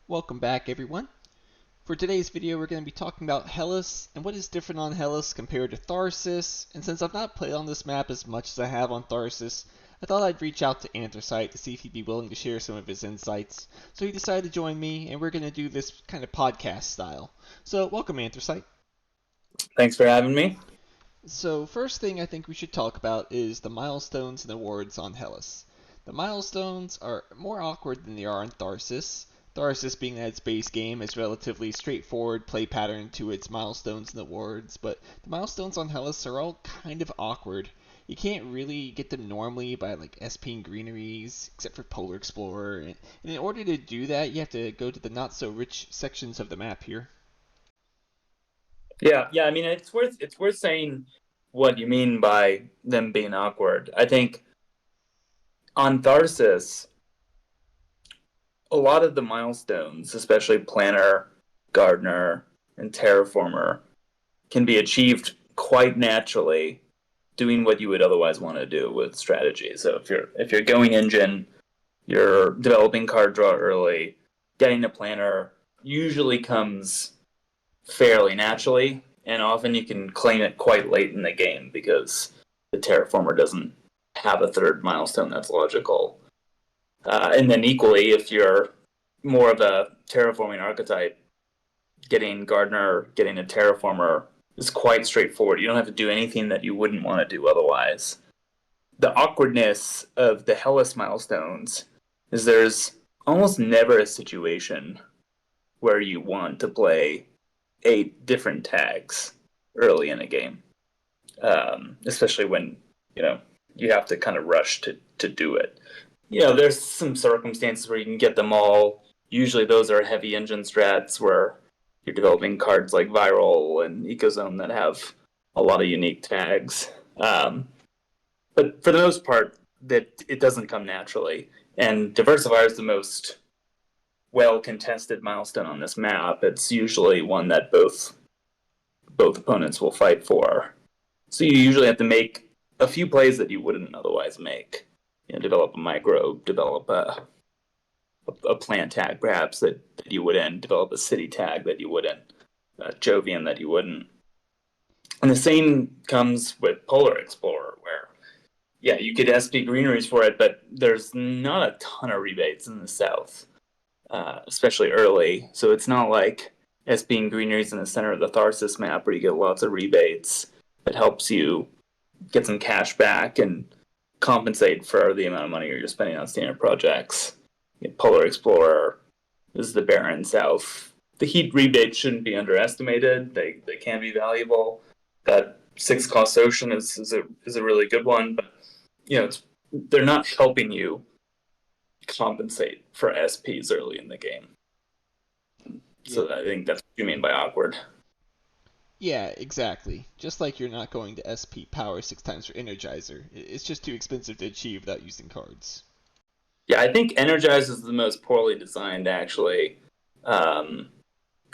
Welcome back, everyone. For today's video, we're going to be talking about Hellas and what is different on Hellas compared to Tharsis. And since I've not played on this map as much as I have on Tharsis, I thought I'd reach out to Anthracite to see if he'd be willing to share some of his insights. So he decided to join me, and we're going to do this kind of podcast style. So, welcome, Anthracite. Thanks for having me. So, first thing I think we should talk about is the milestones and awards on Hellas. The milestones are more awkward than they are on Tharsis. Tharsis, being that its base game, is relatively straightforward play pattern to its milestones and awards, but the milestones on Hellas are all kind of awkward. You can't really get them normally by like SPing greeneries, except for Polar Explorer, and in order to do that, you have to go to the not so rich sections of the map here. Yeah. I mean, it's worth saying what you mean by them being awkward. I think on Tharsis, a lot of the milestones, especially Planner, Gardener, and Terraformer, can be achieved quite naturally doing what you would otherwise want to do with strategy. So if you're going engine, you're developing card draw early, getting a planner usually comes fairly naturally, and often you can claim it quite late in the game because the terraformer doesn't have a third milestone that's logical. And then equally, if you're more of a terraforming archetype, getting gardener, getting a terraformer is quite straightforward. You don't have to do anything that you wouldn't want to do otherwise. The awkwardness of the Hellas milestones is there's almost never a situation where you want to play 8 different tags early in a game, especially when you have to kind of rush to do it. There's some circumstances where you can get them all. Usually, those are heavy engine strats where you're developing cards like Viral and Ecozone that have a lot of unique tags. But for the most part, that it doesn't come naturally. And Diversifier is the most well contested milestone on this map. It's usually one that both opponents will fight for. So you usually have to make a few plays that you wouldn't otherwise make. Develop a microbe, develop a plant tag perhaps that you wouldn't, develop a city tag that you wouldn't, a Jovian that you wouldn't. And the same comes with Polar Explorer, where you could SP greeneries for it, but there's not a ton of rebates in the south, especially early. So it's not like SPing greeneries in the center of the Tharsis map where you get lots of rebates that helps you get some cash back and compensate for the amount of money you're spending on standard projects. Polar Explorer is the Barren South. The heat rebates shouldn't be underestimated. They can be valuable. That 6 cost ocean is a really good one, but they're not helping you compensate for SPs early in the game. So I think that's what you mean by awkward. Yeah, exactly. Just like you're not going to SP power 6 times for Energizer. It's just too expensive to achieve without using cards. Yeah, I think Energize is the most poorly designed, actually. Um,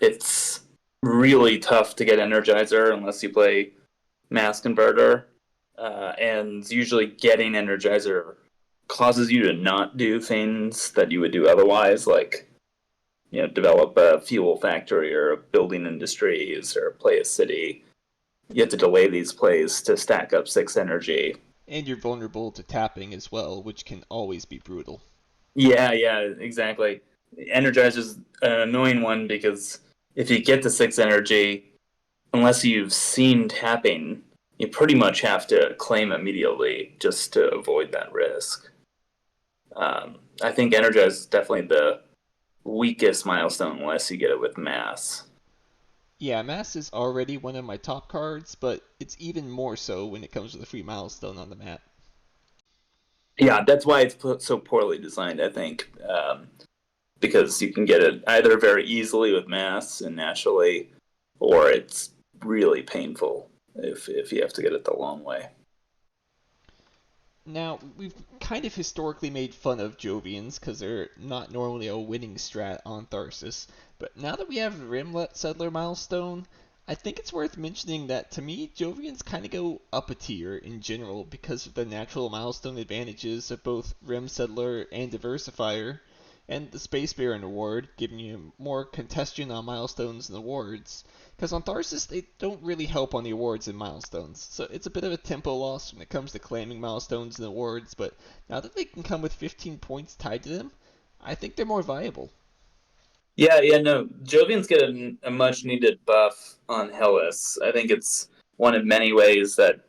it's really tough to get Energizer unless you play Mass Converter. And usually getting Energizer causes you to not do things that you would do otherwise, like develop a fuel factory or a building industries or play a city. You have to delay these plays to stack up 6 energy. And you're vulnerable to tapping as well, which can always be brutal. Yeah, exactly. Energize is an annoying one because if you get to 6 energy, unless you've seen tapping, you pretty much have to claim immediately just to avoid that risk. I think Energize is definitely the weakest milestone unless you get it with Mass. Yeah, Mass is already one of my top cards, but it's even more so when it comes to the free milestone on the map. Yeah, that's why it's so poorly designed, I think, because you can get it either very easily with Mass and naturally, or it's really painful if you have to get it the long way. Now, we've kind of historically made fun of Jovians because they're not normally a winning strat on Tharsis, but now that we have Rimlet Settler Milestone, I think it's worth mentioning that to me, Jovians kind of go up a tier in general because of the natural milestone advantages of both Rim Settler and Diversifier. and the Space Baron Award, giving you more contestion on milestones and awards. Because on Tharsis, they don't really help on the awards and milestones, so it's a bit of a tempo loss when it comes to claiming milestones and awards, but now that they can come with 15 points tied to them, I think they're more viable. Yeah, no. Jovians get a much needed buff on Hellas. I think it's one of many ways that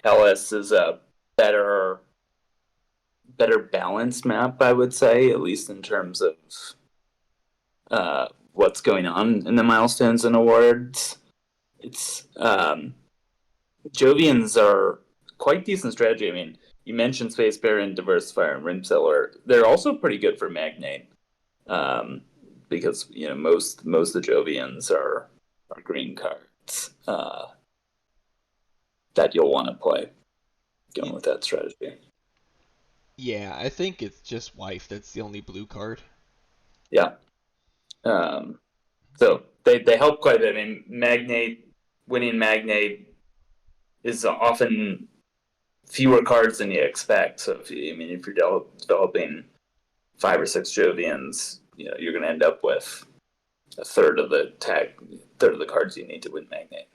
Hellas is a better balanced map, I would say, at least in terms of what's going on in the milestones and awards. It's Jovians are quite decent strategy. I mean, you mentioned Space Baron, Diversifier, and Rimseller. They're also pretty good for Magnate, um, because most of the Jovians are green cards that you'll want to play going with that strategy. Yeah, I think it's just Wife that's the only blue card. Yeah. Um, so they help quite a bit. I mean, winning Magnate is often fewer cards than you expect. So if you're developing 5 or 6 Jovians, you're going to end up with a third of the cards you need to win Magnate.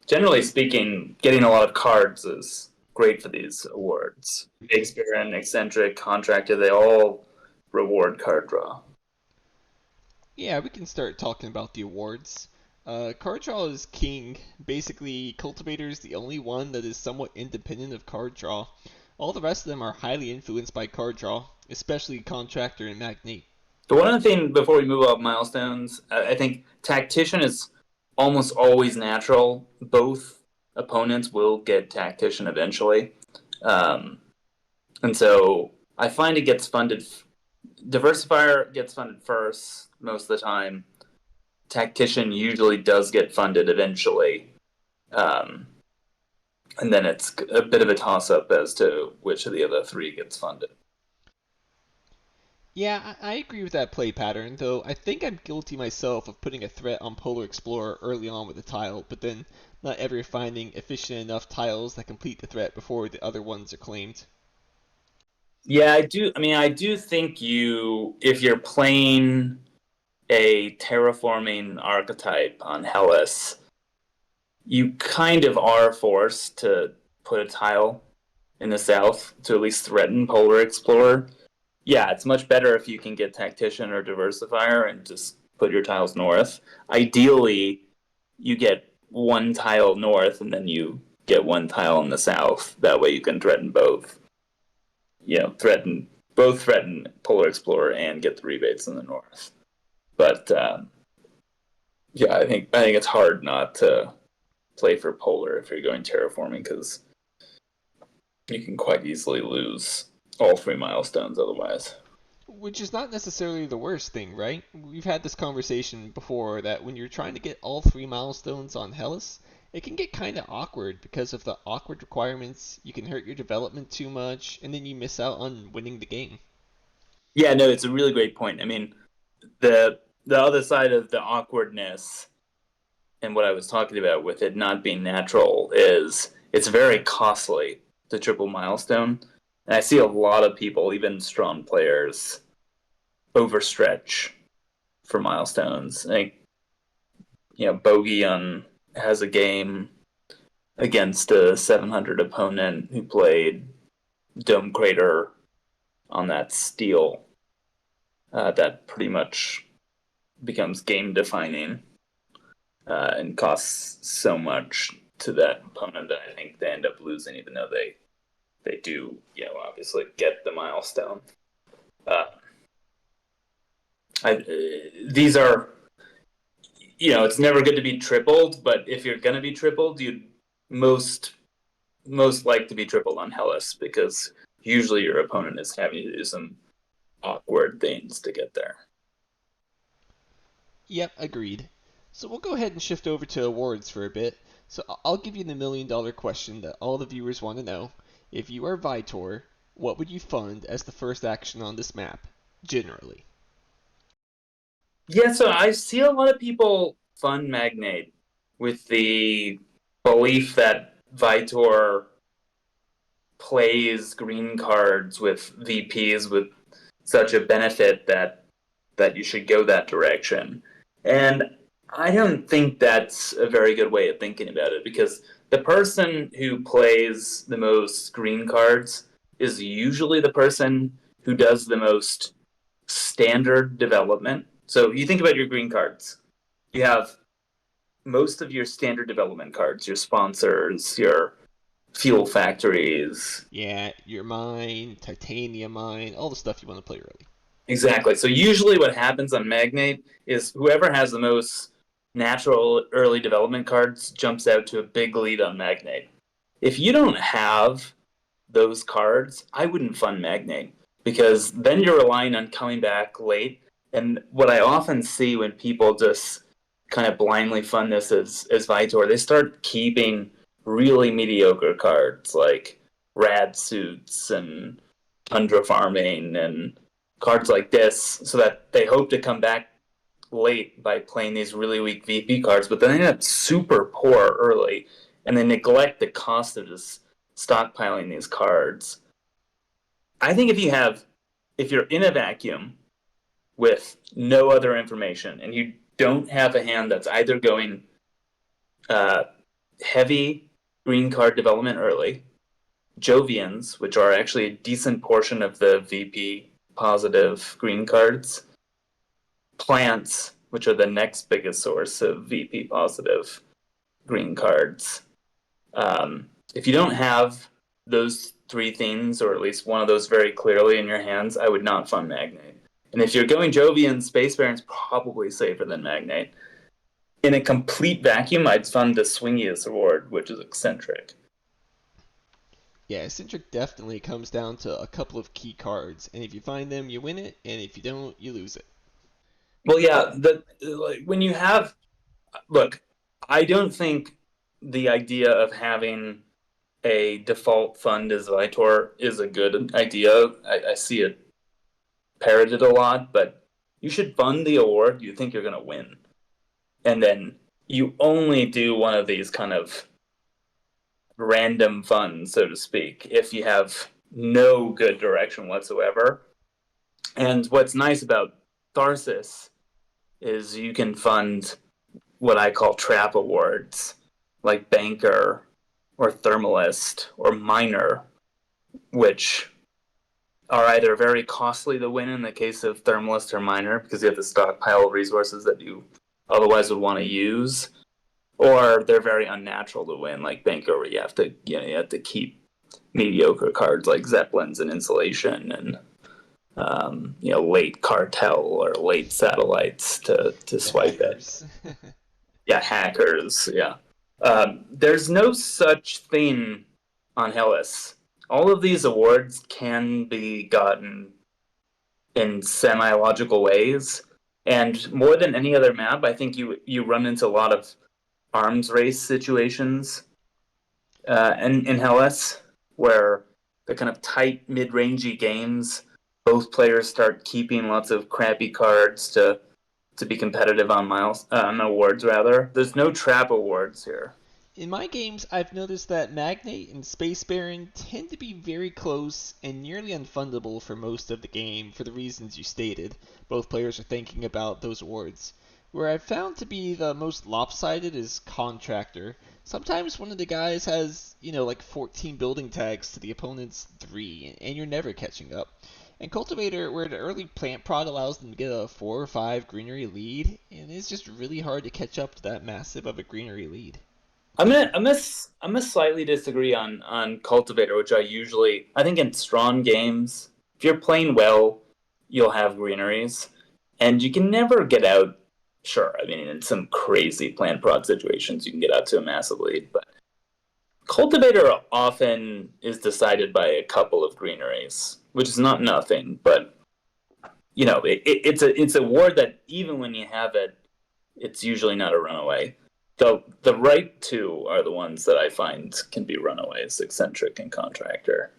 Generally speaking, getting a lot of cards is great for these awards. Shakespeare and Eccentric, Contractor, they all reward card draw. Yeah, we can start talking about the awards. Card draw is king. Basically, Cultivator is the only one that is somewhat independent of card draw. All the rest of them are highly influenced by card draw, especially Contractor and Magnate. But one other thing before we move up milestones, I think Tactician is almost always natural. Both opponents will get Tactician eventually. Um, and so I find it gets funded. Diversifier gets funded first most of the time. Tactician usually does get funded eventually. Um, and then it's a bit of a toss up as to which of the other three gets funded. Yeah, I agree with that play pattern, though I think I'm guilty myself of putting a threat on Polar Explorer early on with a tile, but then not ever finding efficient enough tiles that complete the threat before the other ones are claimed. Yeah, I do. I mean, I do think if you're playing a terraforming archetype on Hellas, you kind of are forced to put a tile in the south to at least threaten Polar Explorer. Yeah, it's much better if you can get Tactician or Diversifier and just put your tiles north. Ideally, you get one tile north and then you get one tile in the south. That way you can threaten both. Threaten Polar Explorer and get the rebates in the north. But yeah, I think it's hard not to play for Polar if you're going terraforming because you can quite easily lose all 3 milestones otherwise. Which is not necessarily the worst thing, right? We've had this conversation before that when you're trying to get all 3 milestones on Hellas, it can get kind of awkward because of the awkward requirements. You can hurt your development too much, and then you miss out on winning the game. Yeah, no, it's a really great point. I mean, the other side of the awkwardness and what I was talking about with it not being natural is it's very costly to triple milestone. And I see a lot of people, even strong players, overstretch for milestones. I think Bogey has a game against a 700 opponent who played Dome Crater on that steel that pretty much becomes game defining and costs so much to that opponent that I think they end up losing, even though they do obviously get the milestone. Uh, these are it's never good to be tripled, but if you're gonna be tripled, you'd most like to be tripled on Hellas because usually your opponent is having to do some awkward things to get there. Yep, agreed. So we'll go ahead and shift over to awards for a bit. So I'll give you the $1 million question that all the viewers want to know. If you are Vitor, what would you fund as the first action on this map, generally? Yeah, so I see a lot of people fund Magnate with the belief that Vitor plays green cards with VPs with such a benefit that that you should go that direction. And I don't think that's a very good way of thinking about it, because the person who plays the most green cards is usually the person who does the most standard development. So you think about your green cards. You have most of your standard development cards, your sponsors, your fuel factories. Yeah, your mine, titanium mine, all the stuff you want to play early. Exactly. So usually what happens on Magnate is whoever has the most natural early development cards jumps out to a big lead on Magnate. If you don't have those cards, I wouldn't fund Magnate, because then you're relying on coming back late. And what I often see when people just kind of blindly fund this as Vitor, they start keeping really mediocre cards like Rad Suits and Tundra Farming and cards like this, so that they hope to come back late by playing these really weak VP cards, but then they end up super poor early, and they neglect the cost of just stockpiling these cards. I think if you're in a vacuum with no other information and you don't have a hand that's either going uh, heavy green card development early, Jovians, which are actually a decent portion of the VP positive green cards, plants, which are the next biggest source of VP positive green cards. If you don't have those three things, or at least one of those very clearly in your hands, I would not fund Magnate. And if you're going Jovian, Space Baron's probably safer than Magnate. In a complete vacuum, I'd fund the swingiest award, which is Eccentric. Yeah, Eccentric definitely comes down to a couple of key cards, and if you find them, you win it, and if you don't, you lose it. Well, yeah, when you have, look, I don't think the idea of having a default fund as Vitor is a good idea. I see it parroted a lot, but you should fund the award you think you're going to win. And then you only do one of these kind of random funds, so to speak, if you have no good direction whatsoever. And what's nice about Tharsis is you can fund what I call trap awards, like Banker or Thermalist or Miner, which are either very costly to win in the case of Thermalist or Miner, because you have to stockpile resources that you otherwise would want to use, or they're very unnatural to win, like Banker, where you have to keep mediocre cards like Zeppelins and Insulation and late Cartel or late Satellites to The swipe it. hackers. Yeah, hackers. Yeah. There's no such thing on Hellas. All of these awards can be gotten in semi-logical ways, and more than any other map, I think you run into a lot of arms race situations in Hellas, where the kind of tight mid-rangey games, both players start keeping lots of crappy cards to be competitive on awards rather. There's no trap awards here. In my games, I've noticed that Magnate and Space Baron tend to be very close and nearly unfundable for most of the game for the reasons you stated. Both players are thinking about those awards. Where I've found to be the most lopsided is Contractor. Sometimes one of the guys has, like 14 building tags to the opponent's 3, and you're never catching up. And Cultivator, where the early plant prod allows them to get a 4 or 5 greenery lead, and it's just really hard to catch up to that massive of a greenery lead. I'm gonna slightly disagree on Cultivator, which I think in strong games, if you're playing well, you'll have greeneries, and you can never get out. Sure, I mean in some crazy plant prod situations, you can get out to a massive lead, but Cultivator often is decided by a couple of greeneries, which is not nothing, but it's a ward that even when you have it, it's usually not a runaway. The right two are the ones that I find can be runaways, Eccentric and Contractor,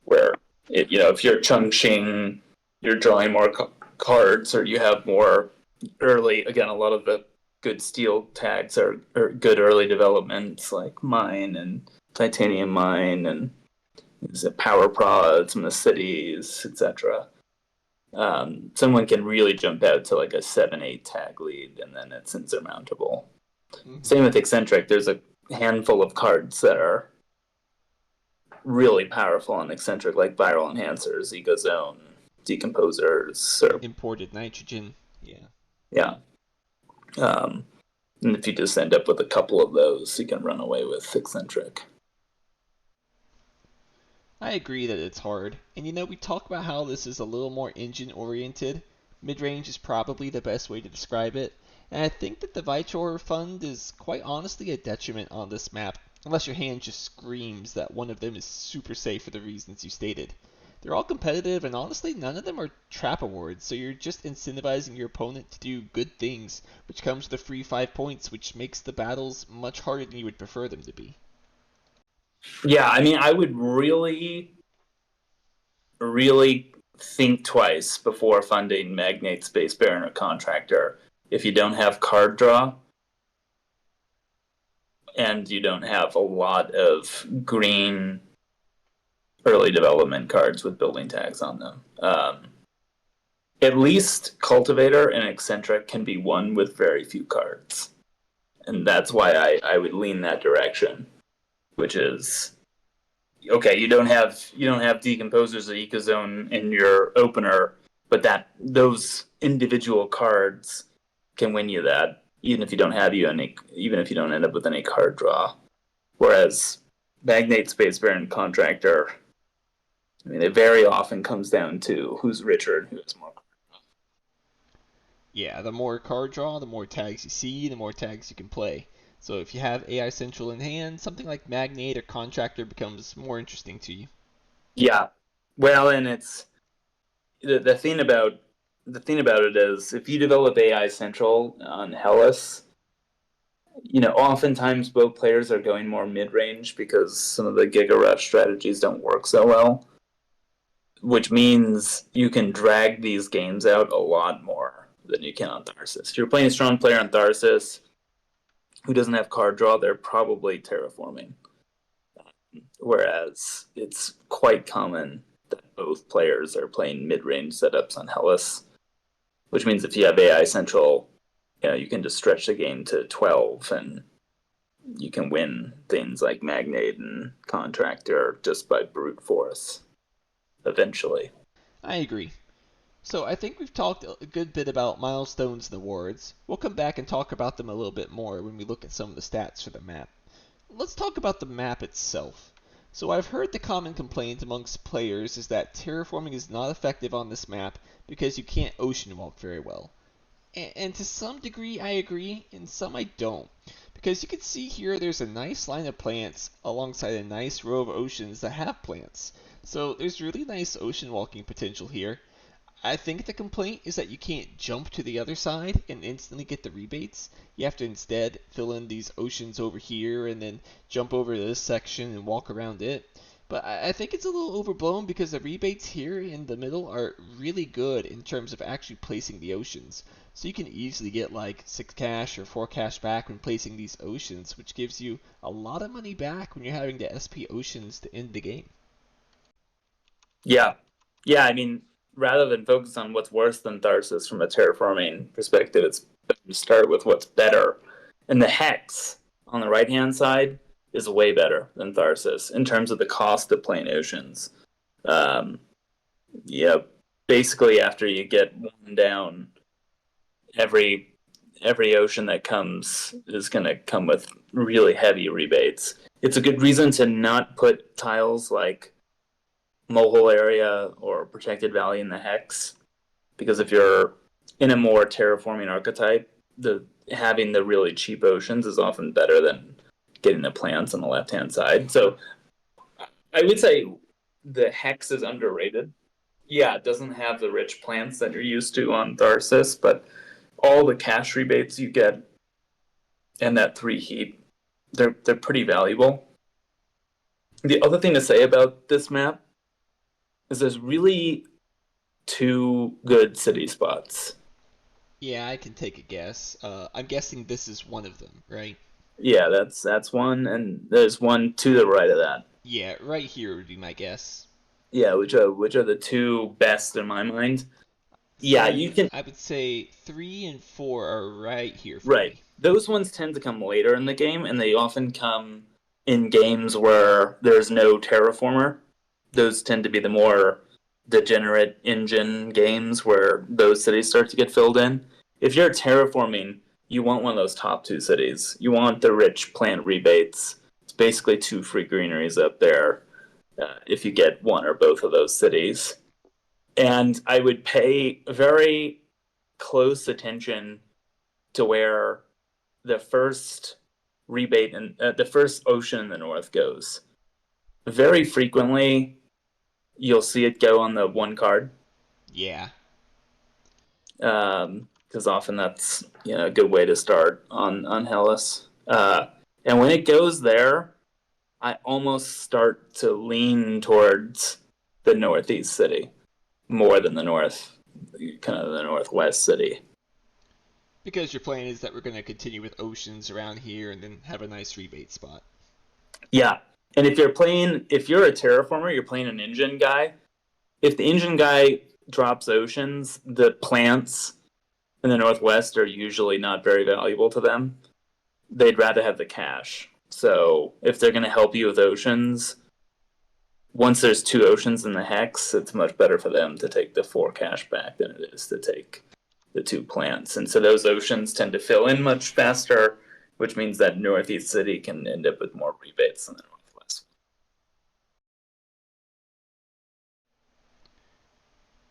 where if you're Chongqing, you're drawing more cards, or you have more early. Again, a lot of the good steel tags are good early developments, like Mine and Titanium Mine and power prods from the cities, etc. someone can really jump out to like a 7-8 tag lead, and then it's insurmountable. Hmm. Same with eccentric. There's a handful of cards that are really powerful on eccentric, like viral enhancers, eco zone, decomposers, or Imported nitrogen. Yeah. yeah. Um, and if you just end up with a couple of those, you can run away with eccentric. I agree that it's hard. And we talk about how this is a little more engine oriented. Mid range is probably the best way to describe it. And I think that the Vitor Fund is quite honestly a detriment on this map, unless your hand just screams that one of them is super safe for the reasons you stated. They're all competitive, and honestly, none of them are trap awards, so you're just incentivizing your opponent to do good things, which comes with a free 5 points, which makes the battles much harder than you would prefer them to be. Yeah, I mean, I would really, really think twice before funding Magnate, Space Baron, or Contractor if you don't have card draw and you don't have a lot of green early development cards with building tags on them. At least Cultivator and Eccentric can be won with very few cards. And that's why I would lean that direction, which is okay, you don't have decomposers or ecozone in your opener, but that those individual cards can win you that, even if you don't end up with any card draw. Whereas Magnate, Space Baron, Contractor, I mean, it very often comes down to who's richer and who has more. Yeah, the more card draw, the more tags you see, the more tags you can play. So if you have AI Central in hand, something like Magnate or Contractor becomes more interesting to you. Yeah, well, and it's the thing about it is if you develop AI Central on Hellas, oftentimes both players are going more mid range because some of the Giga Rush strategies don't work so well, which means you can drag these games out a lot more than you can on Tharsis. If you're playing a strong player on Tharsis who doesn't have card draw, they're probably terraforming. Whereas it's quite common that both players are playing mid range setups on Hellas, which means if you have AI Central, you can just stretch the game to 12 and you can win things like Magnate and Contractor just by brute force eventually. I agree. So I think we've talked a good bit about milestones and awards. We'll come back and talk about them a little bit more when we look at some of the stats for the map. Let's talk about the map itself. So I've heard the common complaint amongst players is that terraforming is not effective on this map because you can't ocean walk very well. And to some degree I agree, and some I don't. Because you can see here there's a nice line of plants alongside a nice row of oceans that have plants. So there's really nice ocean walking potential here. I think the complaint is that you can't jump to the other side and instantly get the rebates. You have to instead fill in these oceans over here and then jump over to this section and walk around it. But I think it's a little overblown because the rebates here in the middle are really good in terms of actually placing the oceans. So you can easily get like 6 cash or 4 cash back when placing these oceans, which gives you a lot of money back when you're having to SP oceans to end the game. Yeah. Yeah, I mean, rather than focus on what's worse than Tharsis from a terraforming perspective, it's better to start with what's better. And the Hex on the right hand side is way better than Tharsis in terms of the cost of playing oceans. Um, yeah, basically after you get one down, every ocean that comes is going to come with really heavy rebates. It's a good reason to not put tiles like Mohole area or Protected Valley in the Hex, because if you're in a more terraforming archetype, the having the really cheap oceans is often better than getting the plants on the left hand side. So I would say the Hex is underrated. Yeah, it doesn't have the rich plants that you're used to on Tharsis, but all the cash rebates you get and that 3 heat, they're pretty valuable. The other thing to say about this map is there's really two good city spots. Yeah, I can take a guess. I'm guessing this is one of them, right? Yeah, that's one, and there's one to the right of that. Yeah, right here would be my guess. Yeah, which are the two best in my mind. Yeah, So you can. I would say 3 and 4 are right here for Right. me. Those ones tend to come later in the game, and they often come in games where there's no terraformer. Those tend to be the more degenerate engine games where those cities start to get filled in. If you're terraforming, you want one of those top two cities. You want the rich plant rebates. It's basically two free greeneries up there if you get one or both of those cities. And I would pay very close attention to where the first rebate and the first ocean in the north goes. Very frequently, you'll see it go on the one card, Yeah. because often that's a good way to start on Hellas. And when it goes there, I almost start to lean towards the northeast city more than the north, kind of the northwest city. Because your plan is that we're going to continue with oceans around here and then have a nice rebate spot. Yeah, and if you're a terraformer, you're playing an engine guy. If the engine guy drops oceans, the plants in the northwest are usually not very valuable to them. They'd rather have the cash. So if they're going to help you with oceans, once there's two oceans in the hex, it's much better for them to take the 4 cash back than it is to take the 2 plants. And so those oceans tend to fill in much faster, which means that Northeast City can end up with more rebates than the Northwest.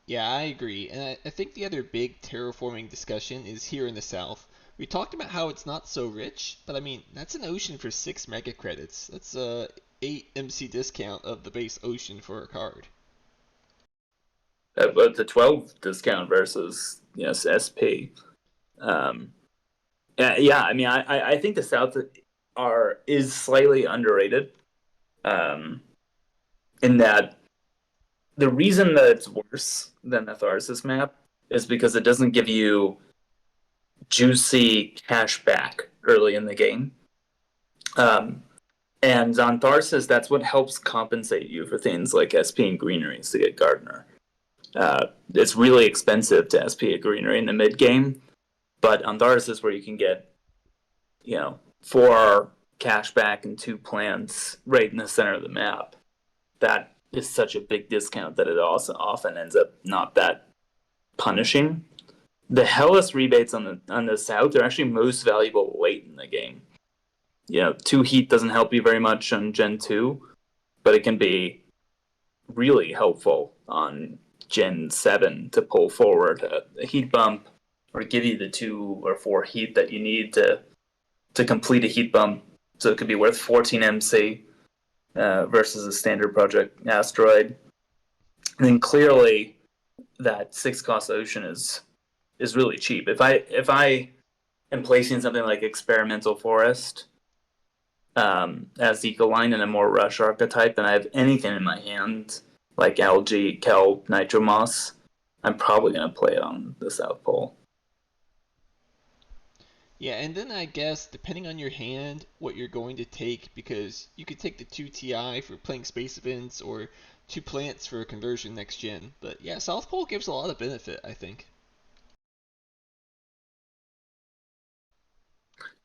Yeah, I agree. And I think the other big terraforming discussion is here in the south. We talked about how it's not so rich, but I mean, that's an ocean for 6 mega credits. That's a 8 MC discount of the base ocean for a card. But the 12 discount versus SP. Um, yeah, I mean, I think the South is slightly underrated, um, in that the reason that it's worse than the Tharsis map is because it doesn't give you juicy cash back early in the game. Um, and on Tharsis, that's what helps compensate you for things like SP and greeneries to get Gardener. It's really expensive to SP a greenery in the mid game, but on Tharsis is where you can get 4 cash back and 2 plants right in the center of the map. That is such a big discount that it also often ends up not that punishing. The Hellas rebates on the south are actually most valuable late in the game. 2 heat doesn't help you very much on Gen 2, but it can be really helpful on Gen 7 to pull forward a heat bump or give you the 2 or 4 heat that you need to complete a heat bump. So it could be worth 14 MC versus a standard project asteroid. And then clearly that 6 cost ocean is really cheap. If I am placing something like experimental forest as eco line in a more rush archetype, and I have anything in my hand like algae, kelp, nitromoss, I'm probably going to play it on the South Pole. Yeah, and then I guess depending on your hand, what you're going to take, because you could take the 2 TI for playing space events or 2 plants for a conversion next gen. But yeah, South Pole gives a lot of benefit, I think.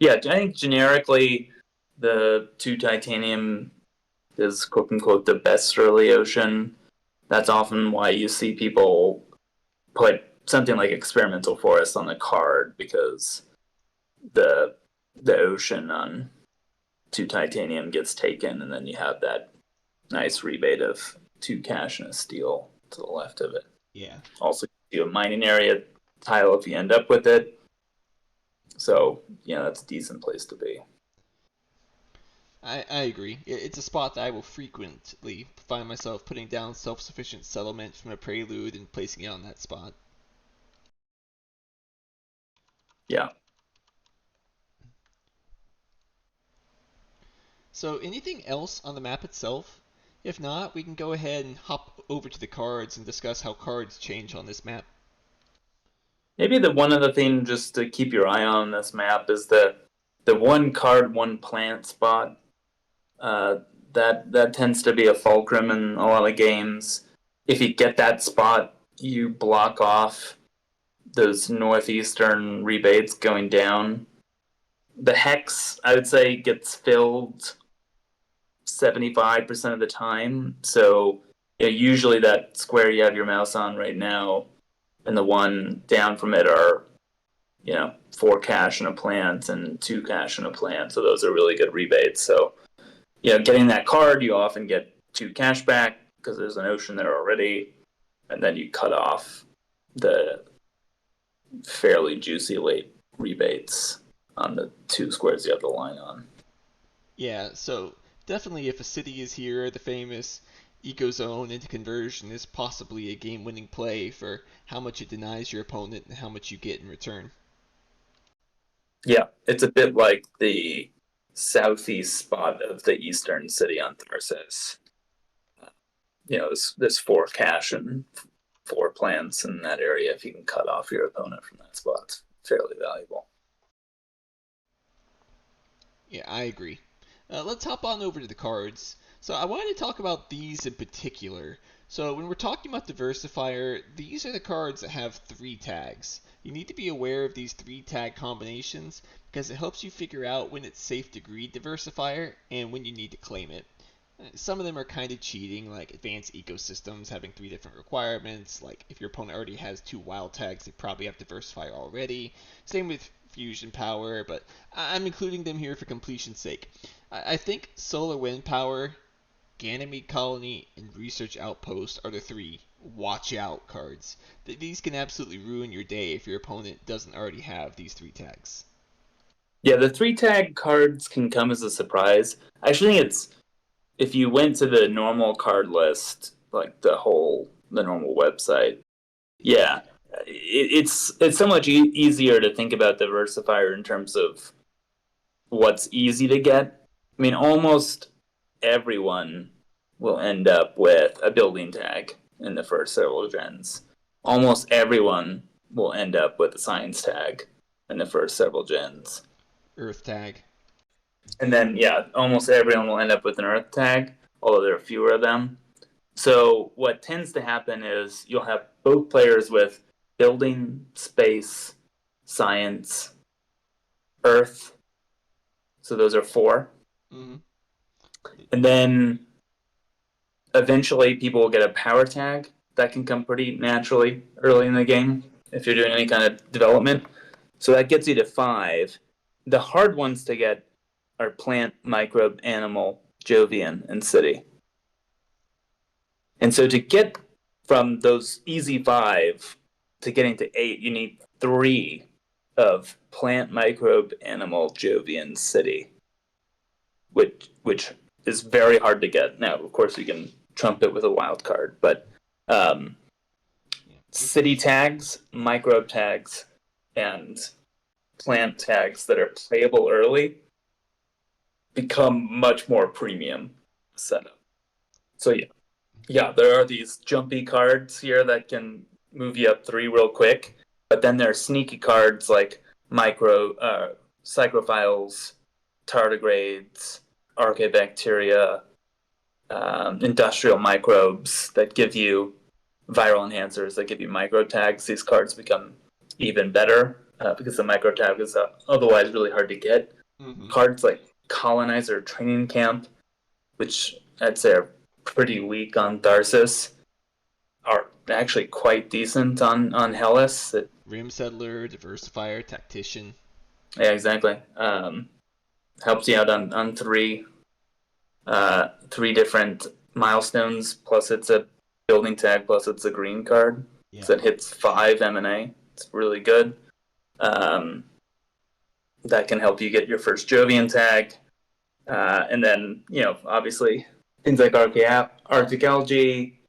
Yeah, I think generically the 2 titanium is quote unquote the best early ocean. That's often why you see people put something like experimental forest on the card, because the the ocean on 2 titanium gets taken, and then you have that nice rebate of 2 cash and a steel to the left of it. Yeah, Also, you a mining area tile if you end up with it. So that's a decent place to be. I agree. It's a spot that I will frequently find myself putting down self-sufficient settlement from a prelude and placing it on that spot. Yeah. So anything else on the map itself? If not, we can go ahead and hop over to the cards and discuss how cards change on this map. Maybe the one other thing just to keep your eye on this map is the 1 card, 1 plant spot. That tends to be a fulcrum in a lot of games. If you get that spot, you block off those northeastern rebates going down. The hex, I would say, gets filled 75% of the time. So yeah, usually that square you have your mouse on right now and the one down from it are, 4 cash and a plant and 2 cash and a plant. So those are really good rebates. So, getting that card, you often get 2 cash back because there's an ocean there already. And then you cut off the fairly juicy late rebates on the 2 squares you have the line on. Yeah, so definitely if a city is here, the famous eco-zone into conversion is possibly a game-winning play for how much it denies your opponent and how much you get in return. Yeah, it's a bit like the southeast spot of the eastern city on Tharsis. There's 4 cash and 4 plants in that area. If you can cut off your opponent from that spot, it's fairly valuable. Yeah, I agree. Let's hop on over to the cards. So I wanted to talk about these in particular. So when we're talking about diversifier, these are the cards that have 3 tags. You need to be aware of these 3 tag combinations because it helps you figure out when it's safe to greed diversifier and when you need to claim it. Some of them are kind of cheating, like advanced ecosystems having 3 different requirements. Like if your opponent already has 2 wild tags, they probably have diversifier already. Same with fusion power, but I'm including them here for completion's sake. I think solar wind power, Ganymede colony, and research outpost are the 3 watch out cards. These can absolutely ruin your day if your opponent doesn't already have these 3 tags. Yeah, the 3 tag cards can come as a surprise. I actually think it's if you went to the normal card list, like the normal website, yeah, it's so much easier to think about diversifier in terms of what's easy to get. I mean, almost everyone will end up with a building tag in the first several gens. Almost everyone will end up with a science tag in the first several gens. Earth tag. And then, yeah, almost everyone will end up with an earth tag, although there are fewer of them. So, what tends to happen is you'll have both players with building, space, science, earth. So, those are 4. Mm-hmm. And then eventually people will get a power tag that can come pretty naturally early in the game if you're doing any kind of development. So, that gets you to 5. The hard ones to get are plant, microbe, animal, Jovian, and city. And so to get from those easy 5 to getting to 8, you need 3 of plant, microbe, animal, Jovian, city, which is very hard to get. Now, of course, you can trump it with a wild card, but city tags, microbe tags, and plant tags that are playable early become much more premium setup. So yeah, there are these jumpy cards here that can move you up 3 real quick, but then there are sneaky cards like psychrophiles, tardigrades, archaebacteria, industrial microbes that give you viral enhancers that give you micro tags. These cards become even better because the micro tag is otherwise really hard to get. Mm-hmm. Cards like colonizer, training camp, which I'd say are pretty weak on Tharsis, are actually quite decent on Hellas. Rim settler, diversifier, tactician. Yeah, exactly. Helps you out on 3 different milestones. Plus, it's a building tag. Plus, it's a green card. Yeah. So it hits 5 M&A. It's really good. That can help you get your first Jovian tag. And then, obviously, things like Arctic algae,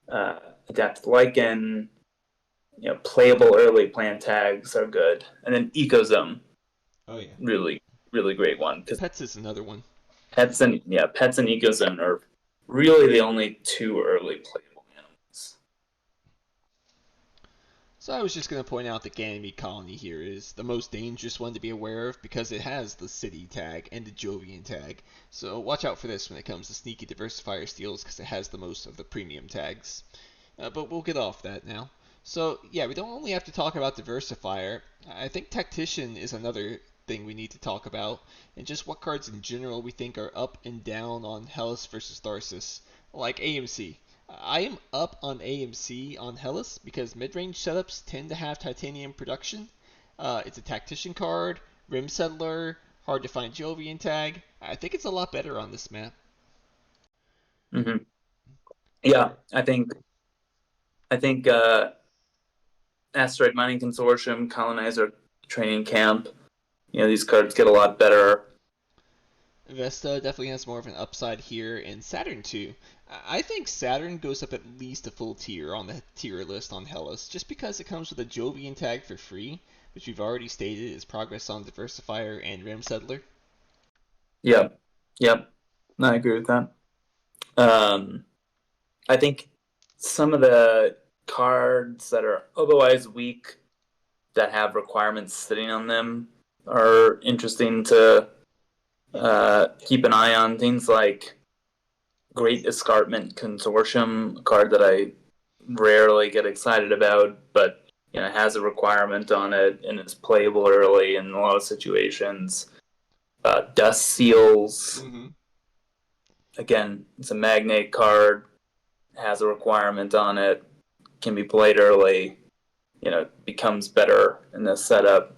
adapted lichen, playable early plant tags are good. And then ecozone, Oh yeah. really, really great one. Because Pets is another one. pets and ecozone are really the only 2 early playable animals. So I was just going to point out that Ganymede Colony here is the most dangerous one to be aware of because it has the city tag and the Jovian tag. So watch out for this when it comes to sneaky diversifier steals because it has the most of the premium tags. But we'll get off that now. So, yeah, we don't only have to talk about Diversifier. I think Tactician is another thing we need to talk about, and just what cards in general we think are up and down on Hellas versus Tharsis, like AMC. I am up on AMC on Hellas because mid-range setups tend to have Titanium production. It's a Tactician card, Rim Settler, hard to find Jovian tag. I think it's a lot better on this map. Mm-hmm. Yeah, I think Asteroid Mining Consortium, Colonizer Training Camp, these cards get a lot better. Vesta definitely has more of an upside here, and Saturn too. I think Saturn goes up at least a full tier on the tier list on Hellas, just because it comes with a Jovian tag for free, which we've already stated is progress on Diversifier and Rim Settler. Yep, yep, I agree with that. Um, I think some of the cards that are otherwise weak that have requirements sitting on them are interesting to keep an eye on. Things like Great Escarpment Consortium, a card that I rarely get excited about, but has a requirement on it and is playable early in a lot of situations. Dust Seals, Mm-hmm. again, it's a magnate card, has a requirement on it, can be played early, becomes better in this setup.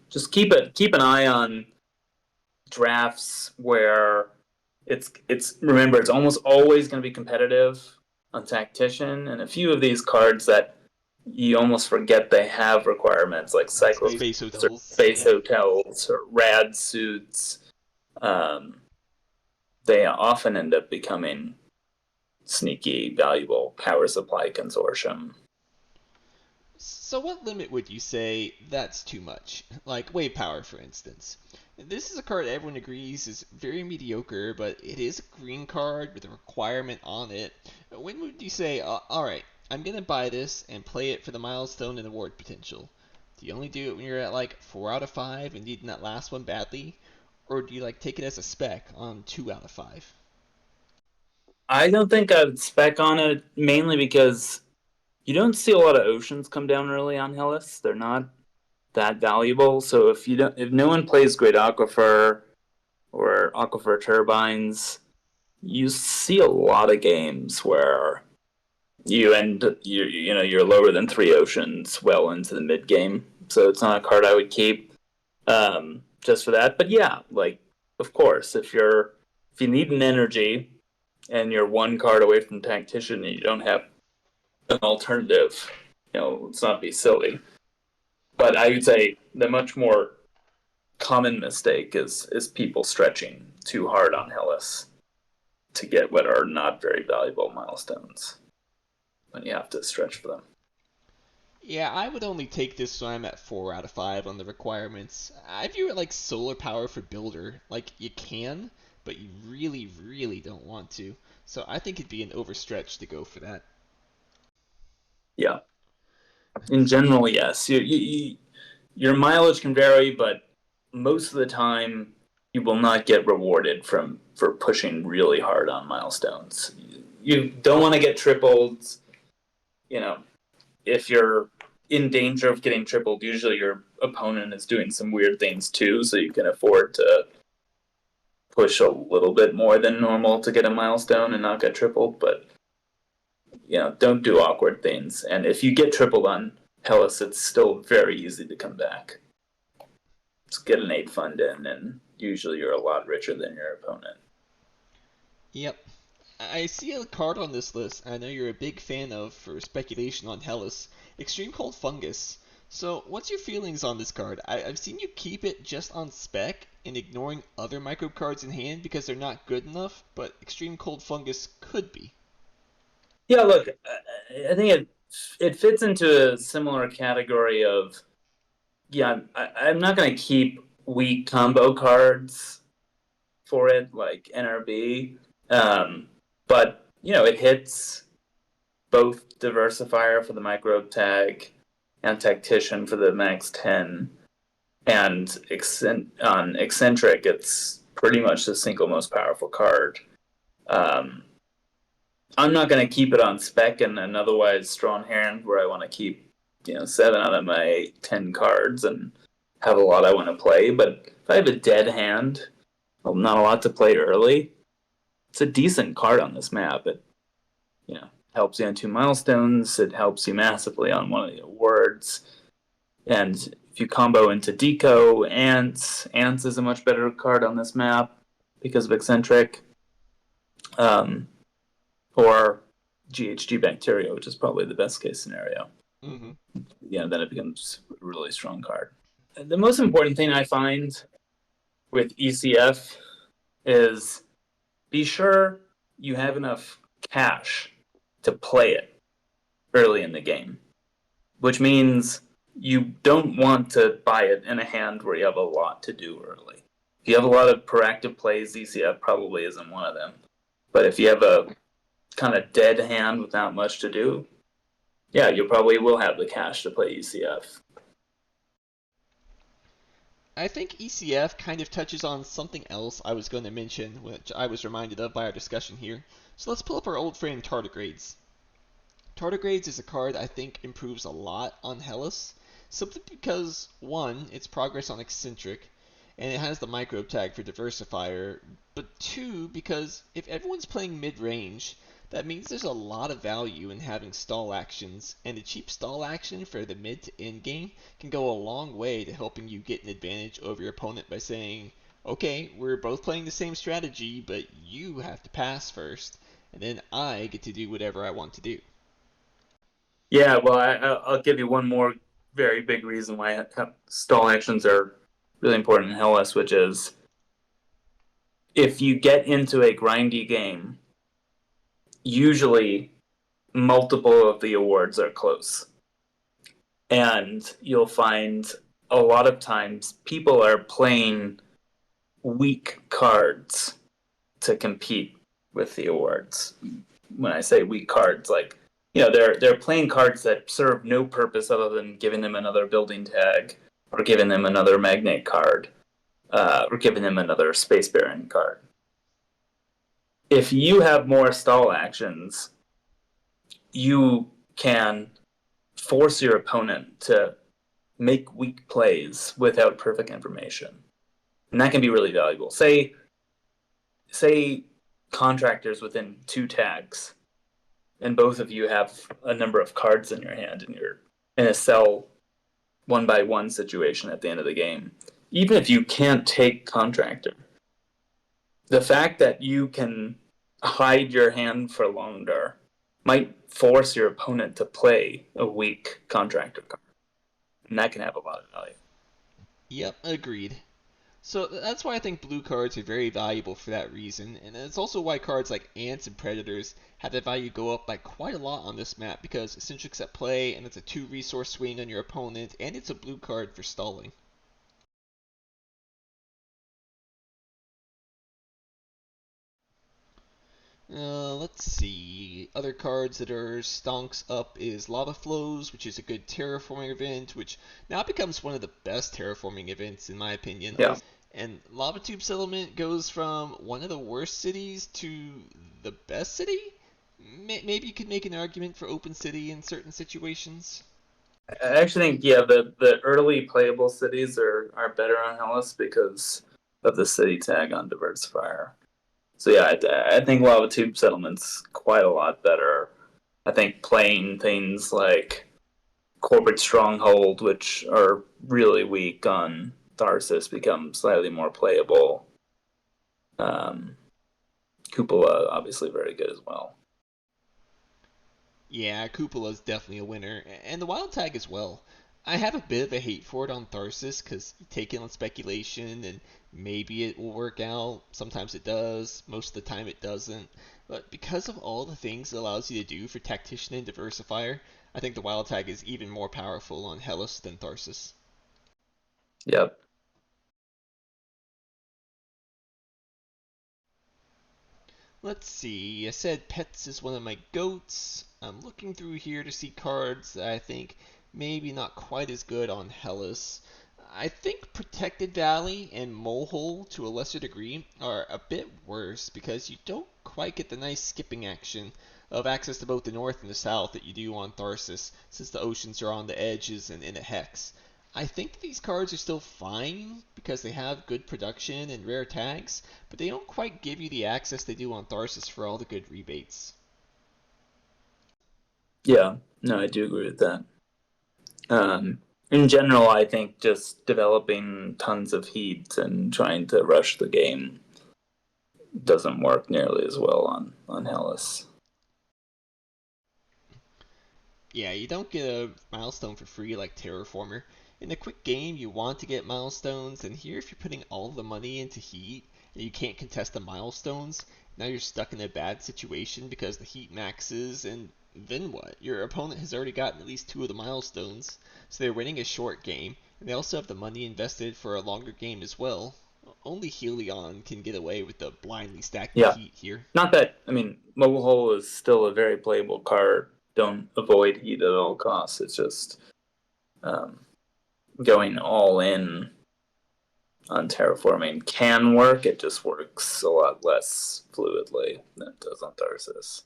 Just keep an eye on drafts where it's remember it's almost always going to be competitive on Tactician, and a few of these cards that you almost forget they have requirements like Cyclo Space or Hotels. Space Yeah. Hotels or Rad Suits. Um, they often end up becoming sneaky, valuable power supply consortium. So, what limit would you say that's too much? Like wave power, for instance. This is a card everyone agrees is very mediocre, but it is a green card with a requirement on it. When would you say, alright, I'm gonna buy this and play it for the milestone and award potential? Do you only do it when you're at like 4 out of 5 and needing that last one badly? Or do you like take it as a spec on 2 out of 5? I don't think I'd spec on it mainly because you don't see a lot of oceans come down early on Hellas. They're not that valuable. So if no one plays Great Aquifer or Aquifer Turbines, you see a lot of games where you're lower than 3 oceans well into the mid game. So it's not a card I would keep just for that. But yeah, like of course, if you need an energy and you're one card away from Tactician and you don't have an alternative, let's not be silly. But I would say the much more common mistake is people stretching too hard on Hellas to get what are not very valuable milestones when you have to stretch for them. Yeah, I would only take this when I'm at 4 out of 5 on the requirements. I view it like solar power for builder. Like, you can, but you really, really don't want to. So I think it'd be an overstretch to go for that. Yeah, in general, yes. Your mileage can vary, but most of the time you will not get rewarded for pushing really hard on milestones. You don't want to get tripled. You know, if you're in danger of getting tripled, usually your opponent is doing some weird things too, so you can afford to push a little bit more than normal to get a milestone and not get tripled. But don't do awkward things. And if you get tripled on Hellas, it's still very easy to come back. Just get an 8 fund in, and usually you're a lot richer than your opponent. Yep. I see a card on this list I know you're a big fan of for speculation on Hellas, Extreme Cold Fungus. So, what's your feelings on this card? I've seen you keep it just on spec and ignoring other micro cards in hand because they're not good enough, but Extreme Cold Fungus could be. Yeah, look, I think it fits into a similar category of yeah. I'm not going to keep weak combo cards for it like NRB, but it hits both diversifier for the microbe tag and tactician for the max 10, and on eccentric it's pretty much the single most powerful card. Um, I'm not going to keep it on spec in an otherwise strong hand where I want to keep, 7 out of my 10 cards and have a lot I want to play. But if I have a dead hand, well, not a lot to play early, it's a decent card on this map. It, helps you on 2 milestones. It helps you massively on one of the awards. And if you combo into Deco, Ants is a much better card on this map because of Eccentric. Um, or GHG Bacteria, which is probably the best case scenario. Mm-hmm. Then it becomes a really strong card. The most important thing I find with ECF is be sure you have enough cash to play it early in the game, which means you don't want to buy it in a hand where you have a lot to do early. If you have a lot of proactive plays, ECF probably isn't one of them. But if you have a kind of dead hand with not much to do, yeah, you probably will have the cash to play ECF. I think ECF kind of touches on something else I was going to mention, which I was reminded of by our discussion here. So let's pull up our old friend Tardigrades. Tardigrades is a card I think improves a lot on Hellas, simply because, one, its progress on Eccentric, and it has the microbe tag for Diversifier, but two, because if everyone's playing mid-range, that means there's a lot of value in having stall actions, and a cheap stall action for the mid to end game can go a long way to helping you get an advantage over your opponent by saying, okay, we're both playing the same strategy, but you have to pass first, and then I get to do whatever I want to do. Yeah, well, I'll give you one more very big reason why stall actions are really important in Hellas, which is if you get into a grindy game, usually multiple of the awards are close. And you'll find a lot of times people are playing weak cards to compete with the awards. When I say weak cards, like they're playing cards that serve no purpose other than giving them another building tag, or giving them another magnate card, or giving them another space baron card. If you have more stall actions, you can force your opponent to make weak plays without perfect information, and that can be really valuable. Say contractors within 2 tags, and both of you have a number of cards in your hand, and you're in a sell 1-by-1 situation at the end of the game. Even if you can't take contractor, the fact that you can hide your hand for longer might force your opponent to play a weak contractor card, and that can have a lot of value. Yep, agreed. So that's why I think blue cards are very valuable for that reason, and it's also why cards like Ants and Predators have their value go up by quite a lot on this map, because Eccentric's at play, and it's a 2 resource swing on your opponent, and it's a blue card for stalling. Let's see. Other cards that are stonks up is Lava Flows, which is a good terraforming event, which now becomes one of the best terraforming events in my opinion. Yeah. And Lava Tube Settlement goes from one of the worst cities to the best city? Maybe you could make an argument for Open City in certain situations. I actually think the early playable cities are better on Hellas because of the city tag on Diversifier. So yeah, I think Lava Tube Settlement's quite a lot better. I think playing things like Corporate Stronghold, which are really weak on Tharsis, becomes slightly more playable. Um, Cupola, obviously, very good as well. Yeah, Cupola's definitely a winner, and the Wild Tag as well. I have a bit of a hate for it on Tharsis because you take it on speculation and maybe it will work out. Sometimes it does, most of the time it doesn't. But because of all the things it allows you to do for Tactician and Diversifier, I think the Wild Tag is even more powerful on Hellas than Tharsis. Yep. Let's see. I said Pets is one of my goats. I'm looking through here to see cards that I think maybe not quite as good on Hellas. I think Protected Valley and Molehole to a lesser degree are a bit worse because you don't quite get the nice skipping action of access to both the north and the south that you do on Tharsis, since the oceans are on the edges and in a hex. I think that these cards are still fine because they have good production and rare tags, but they don't quite give you the access they do on Tharsis for all the good rebates. Yeah, no, I do agree with that. In general, I think just developing tons of heat and trying to rush the game doesn't work nearly as well on Hellas. Yeah, you don't get a milestone for free like Terraformer. In a quick game, you want to get milestones, and here, if you're putting all the money into heat and you can't contest the milestones, now you're stuck in a bad situation because the heat maxes, and then what? Your opponent has already gotten at least two of the milestones, so they're winning a short game, and they also have the money invested for a longer game as well. Only Helion can get away with the blindly stacking Yeah, heat here. not that I mean, Mobile Hole is still a very playable card. Don't avoid heat at all costs. It's just um, going all in on Terraforming can work. It just works a lot less fluidly than it does on Tharsis.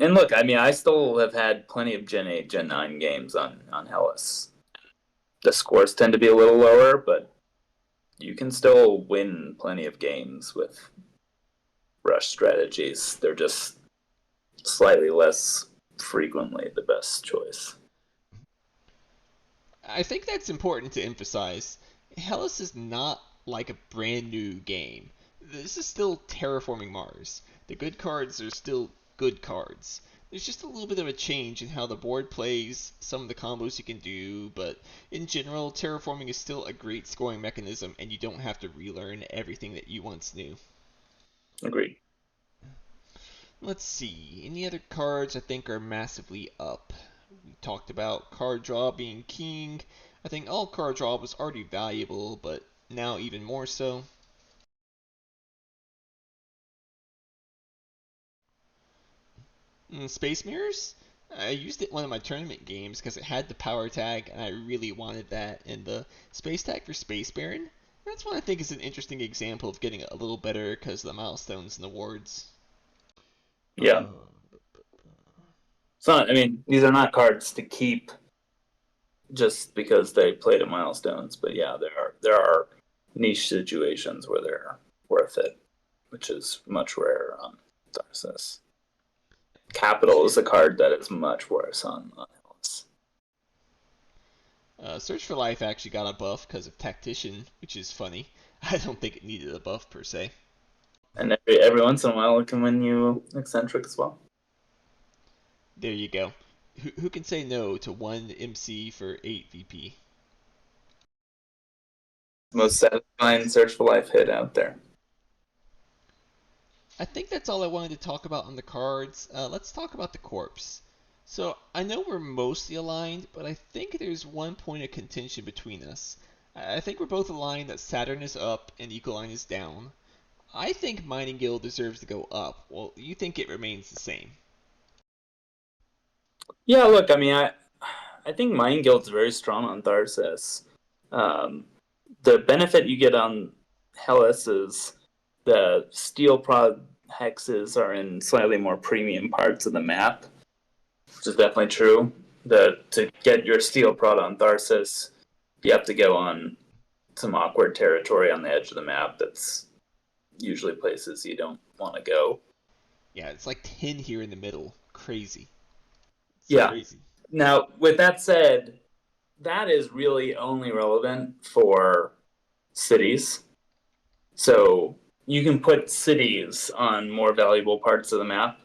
And look, I mean, I still have had plenty of Gen 8, Gen 9 games on Hellas. The scores tend to be a little lower, but you can still win plenty of games with rush strategies. They're just slightly less frequently the best choice. I think that's important to emphasize. Hellas is not like a brand new game. This is still Terraforming Mars. The good cards are still good cards. There's just a little bit of a change in how the board plays, some of the combos you can do, but in general, Terraforming is still a great scoring mechanism, and you don't have to relearn everything that you once knew. Agreed. Let's see, any other cards I think are massively up? We talked about card draw being king. I think all card draw was already valuable, but now even more so. Space Mirrors? I used it in one of my tournament games because it had the power tag and I really wanted that. And the space tag for Space Baron? That's one I think is an interesting example of getting a little better because of the milestones and the wards. Yeah. So I mean, these are not cards to keep just because they played at milestones, but yeah, there are niche situations where they're worth it, which is much rarer on Tharsis. Capital is a card that is much worse on Hellas. Search for Life actually got a buff because of Tactician, which is funny. I don't think it needed a buff per se. And every once in a while, it can win you eccentric as well. There you go. Who can say no to one MC for 8 VP? Most satisfying Search for Life hit out there. I think that's all I wanted to talk about on the cards. Let's talk about the corpse. So I know we're mostly aligned, but I think there's one point of contention between us. I think we're both aligned that Saturn is up and Ecoline is down. I think Mining Guild deserves to go up. Well, you think it remains the same. Yeah, look, I mean, I think Mind Guild's very strong on Tharsis. Um, the benefit you get on Hellas is the steel prod hexes are in slightly more premium parts of the map, which is definitely true. To get your steel prod on Tharsis, you have to go on some awkward territory on the edge of the map that's usually places you don't want to go. Yeah, it's like 10 here in the middle. Crazy. It's Yeah. crazy. Now, with that said, that is really only relevant for cities. So you can put cities on more valuable parts of the map.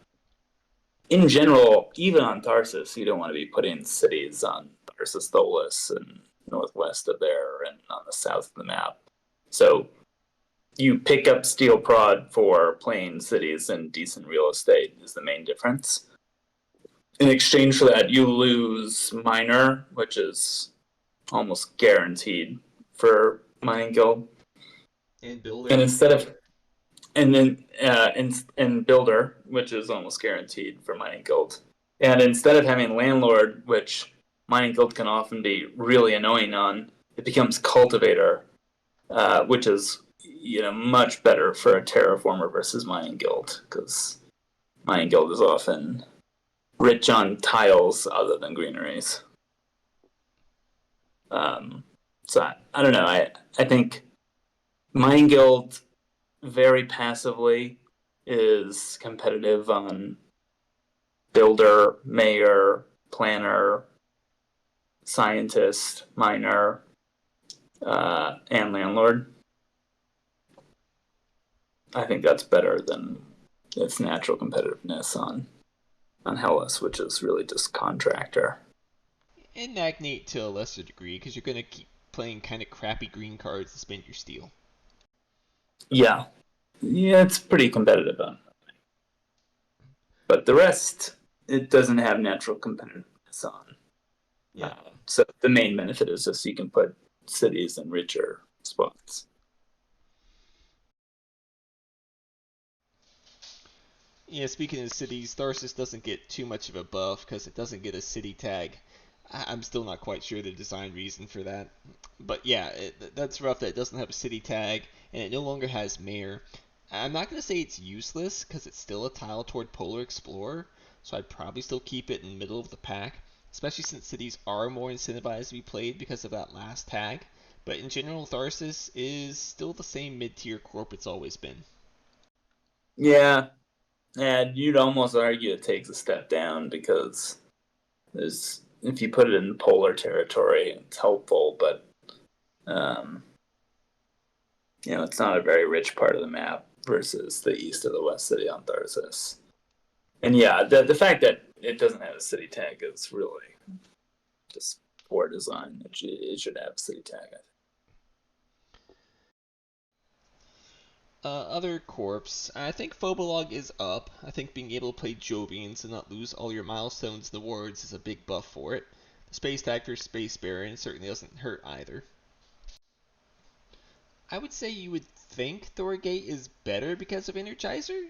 In general, even on Tharsis, you don't want to be putting cities on Tharsis Tholis and northwest of there and on the south of the map. So you pick up steel prod for playing cities and decent real estate is the main difference. In exchange for that, you lose minor, which is almost guaranteed for Mining Guild. And Builder. And instead of and then in Builder, which is almost guaranteed for Mining Guild. And instead of having Landlord, which Mining Guild can often be really annoying on, it becomes Cultivator, which is much better for a terraformer versus mining guild, because mining guild is often rich on tiles other than greeneries. So I don't know. I think mining guild very passively is competitive on builder, mayor, planner, scientist, miner, and landlord. I think that's better than its natural competitiveness on Hellas, which is really just contractor. And Nagnate to a lesser degree, because you're going to keep playing kind of crappy green cards to spend your steel. Yeah, yeah, it's pretty competitive on, but the rest it doesn't have natural competitiveness on. Yeah. So the main benefit is just you can put cities in richer spots. Yeah, speaking of cities, Tharsis doesn't get too much of a buff because it doesn't get a city tag. I'm still not quite sure the design reason for that. But yeah, that's rough that it doesn't have a city tag and it no longer has mayor. I'm not going to say it's useless because it's still a tile toward Polar Explorer, so I'd probably still keep it in the middle of the pack, especially since cities are more incentivized to be played because of that last tag. But in general, Tharsis is still the same mid-tier corp it's always been. Yeah, and you'd almost argue it takes a step down because there's if you put it in polar territory, it's helpful, but um, it's not a very rich part of the map versus the east of the west city on Tharsis. And yeah, the fact that it doesn't have a city tag is really just poor design. It should have a city tag, I think. Other corps, I think Phobolog is up. I think being able to play Jovians and not lose all your milestones and the wards is a big buff for it. The space tag for Space Baron certainly doesn't hurt either. I would say you would think Thorgate is better because of Energizer,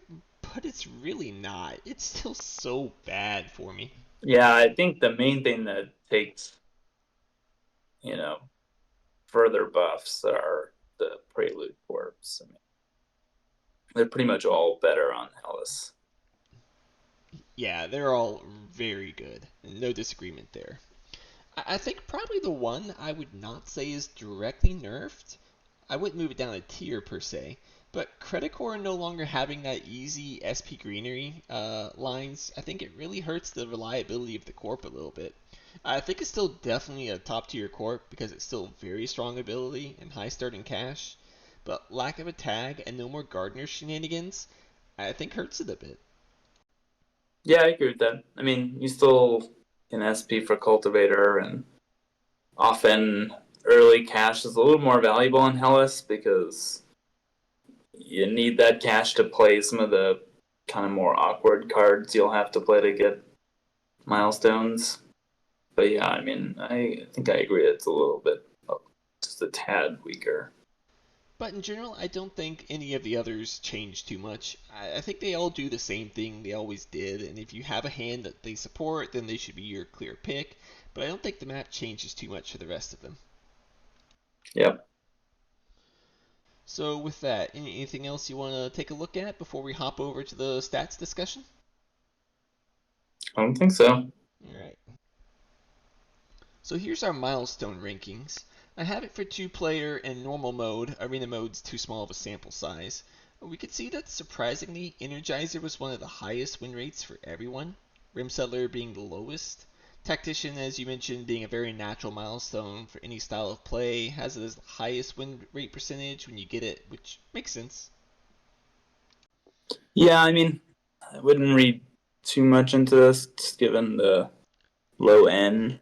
but it's really not. It's still so bad for me. Yeah, I think the main thing that takes you know further buffs are the Prelude corps. I mean, they're pretty much all better on Hellas. Yeah, they're all very good. No disagreement there. I think probably the one I would not say is directly nerfed. I wouldn't move it down a tier per se, but Credicore no longer having that easy SP greenery lines, I think it really hurts the reliability of the corp a little bit. I think it's still definitely a top tier corp because it's still very strong ability and high starting cash, but lack of a tag and no more Gardener shenanigans, I think hurts it a bit. Yeah, I agree with that. I mean, you still can SP for Cultivator, and often early cash is a little more valuable in Hellas because you need that cash to play some of the kind of more awkward cards you'll have to play to get milestones. But yeah, I mean, I think I agree. It's a little bit, just a tad weaker. But in general, I don't think any of the others change too much. I think they all do the same thing they always did, and if you have a hand that they support, then they should be your clear pick. But I don't think the map changes too much for the rest of them. Yep. So with that, anything else you want to take a look at before we hop over to the stats discussion? I don't think so. Alright. So here's our milestone rankings. I have it for 2-player and normal mode. Arena mode's too small of a sample size. We could see that surprisingly, Energizer was one of the highest win rates for everyone, Rim Settler being the lowest. Tactician, as you mentioned, being a very natural milestone for any style of play, has it as the highest win rate percentage when you get it, which makes sense. Yeah, I mean, I wouldn't read too much into this, just given the low N.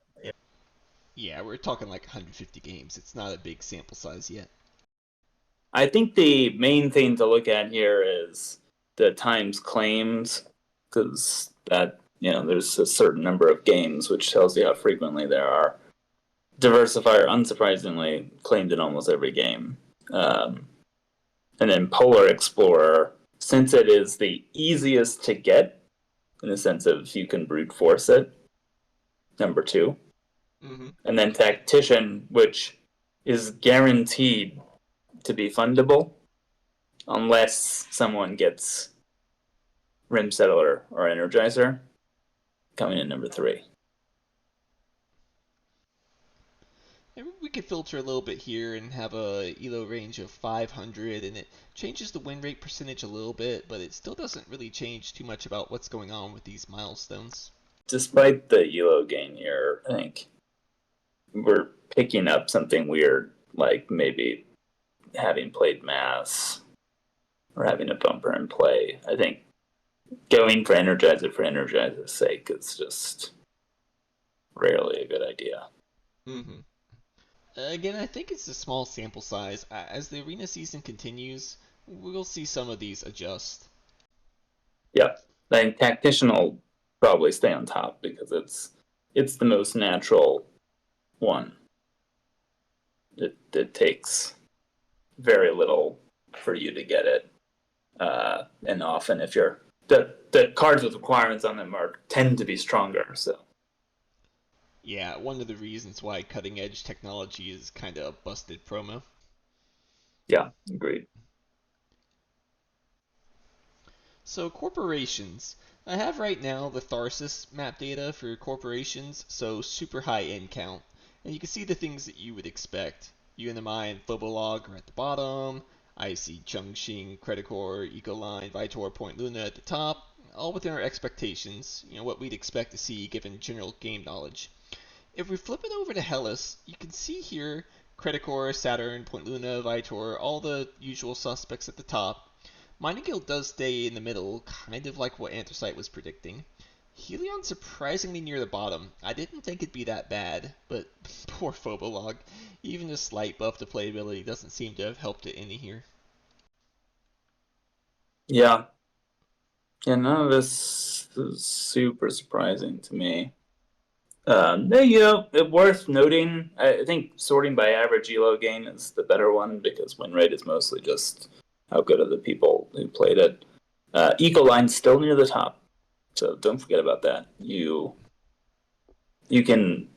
Yeah, we're talking like 150 games. It's not a big sample size yet. I think the main thing to look at here is the times claims, because that there's a certain number of games, which tells you how frequently there are. Diversifier, unsurprisingly, claimed in almost every game. And then Polar Explorer, since it is the easiest to get, in the sense of you can brute force it, number two. Mm-hmm. And then Tactician, which is guaranteed to be fundable, unless someone gets Rim Settler or Energizer, coming in number 3. And we could filter a little bit here and have a elo range of 500, and it changes the win rate percentage a little bit, but it still doesn't really change too much about what's going on with these milestones. Despite the elo gain here, I think we're picking up something weird, like maybe having played Mass or having a bumper in play. I think going for Energizer's sake is just rarely a good idea. Mm-hmm. Again, I think it's a small sample size. As the arena season continues, we'll see some of these adjust. Yeah, I think Tactician will probably stay on top because it's the most natural one. It takes very little for you to get it, and often if you're the cards with requirements on them tend to be stronger. So Yeah, one of the reasons why cutting edge technology is kind of a busted promo. yeah, agreed. So corporations. I have right now the Tharsis map data for corporations, so super high end count. And you can see the things that you would expect. UNMI and Phobolog are at the bottom. I see Chongqing, Credicore, Ecoline, Vitor, Point Luna at the top. All within our expectations, what we'd expect to see given general game knowledge. If we flip it over to Hellas, you can see here Credicore, Saturn, Point Luna, Vitor, all the usual suspects at the top. Mining Guild does stay in the middle, kind of like what Anthracite was predicting. Helion surprisingly near the bottom. I didn't think it'd be that bad, but poor Phobolog. Even a slight buff to playability doesn't seem to have helped it any here. Yeah, none of this is super surprising to me. Worth noting, I think sorting by average elo gain is the better one because win rate is mostly just how good are the people who played it. Ecoline's still near the top, so don't forget about that. You can,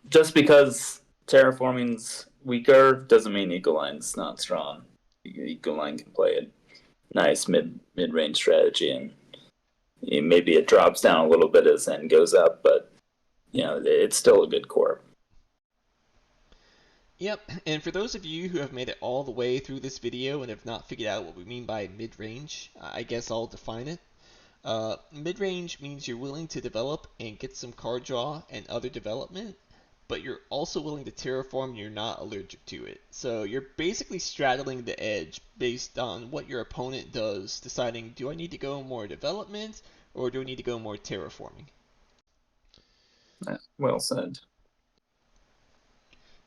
just because Terraforming's weaker doesn't mean Ecoline's not strong. Ecoline can play a nice mid range strategy, and maybe it drops down a little bit as N goes up, but it's still a good core. Yep, and for those of you who have made it all the way through this video and have not figured out what we mean by mid-range, I guess I'll define it. Mid-range means you're willing to develop and get some card draw and other development, but you're also willing to terraform and you're not allergic to it. So you're basically straddling the edge based on what your opponent does, deciding, do I need to go more development or do I need to go more terraforming? Well said.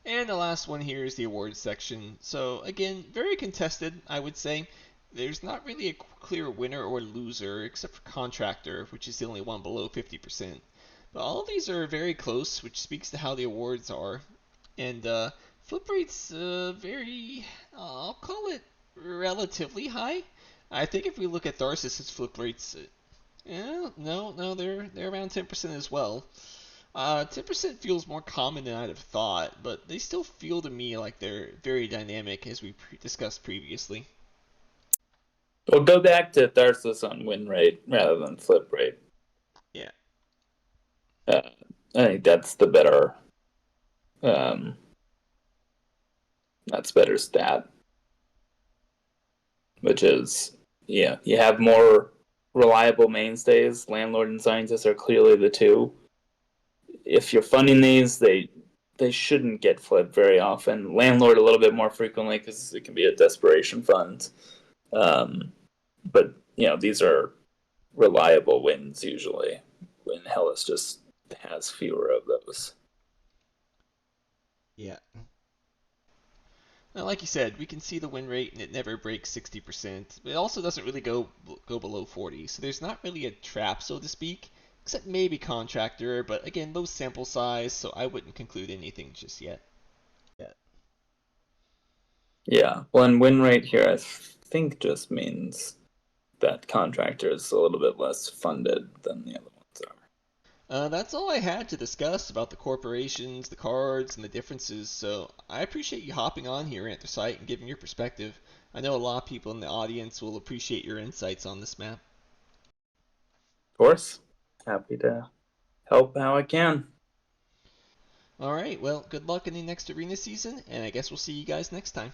And the last one here is the awards section. So again, very contested, I would say. There's not really a clear winner or loser, except for Contractor, which is the only one below 50%. But all of these are very close, which speaks to how the awards are. And flip rate's very, I'll call it relatively high. I think if we look at Tharsis' flip rates, no, they're around 10% as well. 10% feels more common than I'd have thought, but they still feel to me like they're very dynamic, as we discussed previously. We'll go back to Tharsis on win rate rather than flip rate. Yeah. I think that's the better. That's better stat. Which is, you have more reliable mainstays. Landlord and Scientist are clearly the two. If you're funding these, they shouldn't get flipped very often. Landlord a little bit more frequently because it can be a desperation fund. But these are reliable wins usually. When Hellas just has fewer of those. Yeah. Now, like you said, we can see the win rate and it never breaks 60%, but it also doesn't really go below 40, so there's not really a trap, so to speak, except maybe Contractor, but again, low sample size, so I wouldn't conclude anything just yet. Yeah, well, and win rate here I think just means that Contractor is a little bit less funded than the other ones are. That's all I had to discuss about the corporations, the cards, and the differences, so I appreciate you hopping on here, Anthracite, and giving your perspective. I know a lot of people in the audience will appreciate your insights on this map. Of course, happy to help how I can. Alright, well, good luck in the next arena season, and I guess we'll see you guys next time.